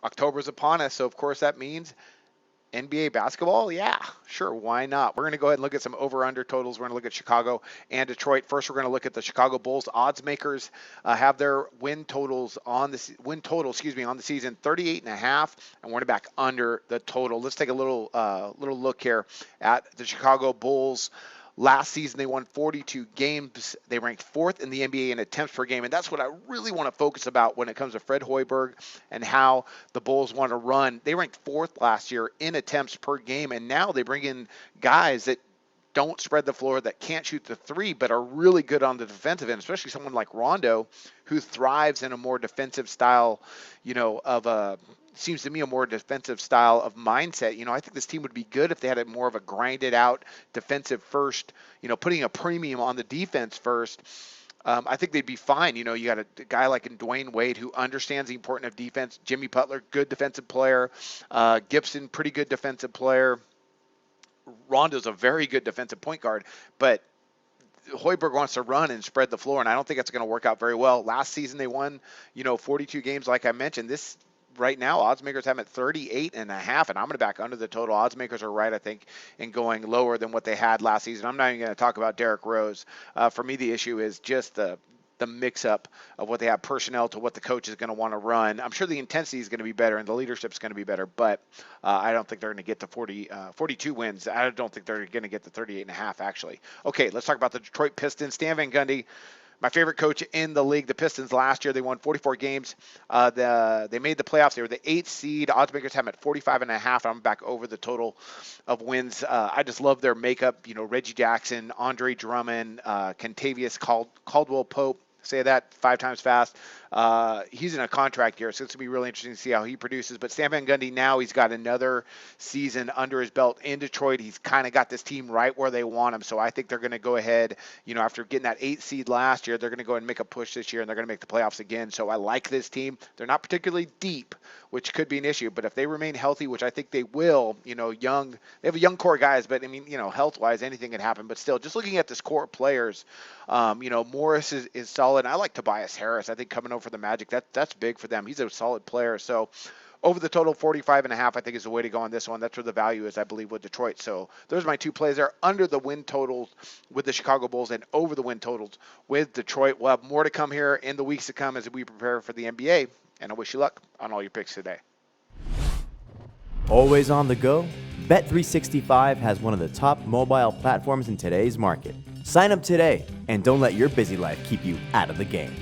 October's upon us, so of course that means NBA basketball? Yeah, sure, why not? We're going to go ahead and look at some over/under totals. We're going to look at Chicago and Detroit. First, we're going to look at the Chicago Bulls. Odds makers have their win total, on the season 38 and a half, and we're going to back under the total. Let's take a little look here at the Chicago Bulls. Last season, they won 42 games. They ranked fourth in the NBA in attempts per game, and that's what I really want to focus about when it comes to Fred Hoiberg and how the Bulls want to run. They ranked fourth last year in attempts per game, and now they bring in guys that don't spread the floor, that can't shoot the three, but are really good on the defensive end, especially someone like Rondo, who thrives in a more defensive style, of a seems to me a more defensive style of mindset. I think this team would be good if they had a more of a grinded out defensive first, putting a premium on the defense first. I think they'd be fine. You got a guy like Dwayne Wade who understands the importance of defense. Jimmy Butler, good defensive player. Gibson, pretty good defensive player. Rondo's a very good defensive point guard, but Hoiberg wants to run and spread the floor, and I don't think that's going to work out very well. Last season they won, 42 games, like I mentioned. This right now, odds makers have them at 38 and a half, and I'm going to back under the total. Odds makers are right, I think, in going lower than what they had last season. I'm not even going to talk about Derrick Rose. For me, the issue is just the mix-up of what they have personnel to what the coach is going to want to run. I'm sure the intensity is going to be better and the leadership is going to be better, but I don't think they're going to get to 42 wins. I don't think they're going to get to 38 and a half, actually. Okay, let's talk about the Detroit Pistons. Stan Van Gundy, my favorite coach in the league. The Pistons last year, they won 44 games. They made the playoffs. They were the 8th seed. Odds makers have them at 45 and a half. I'm back over the total of wins. I just love their makeup. Reggie Jackson, Andre Drummond, Kentavious Caldwell Pope. Say that 5 times fast. He's in a contract year, so it's going to be really interesting to see how he produces. But Stan Van Gundy, now he's got another season under his belt in Detroit. He's kind of got this team right where they want him. So I think they're going to go ahead, after getting that 8th seed last year, they're going to go ahead and make a push this year, and they're going to make the playoffs again. So I like this team. They're not particularly deep, which could be an issue. But if they remain healthy, which I think they will, they have a young core guys, but, health-wise, anything can happen. But still, just looking at this core of players, Morris is solid. I like Tobias Harris. I think coming over for the Magic, that's big for them. He's a solid player. So over the total 45 and a half, I think is the way to go on this one. That's where the value is, I believe, with Detroit. So those are my 2 plays there, under the win totals with the Chicago Bulls and over the win totals with Detroit. We'll have more to come here in the weeks to come as we prepare for the NBA. And I wish you luck on all your picks today. Always on the go? Bet365 has one of the top mobile platforms in today's market. Sign up today and don't let your busy life keep you out of the game.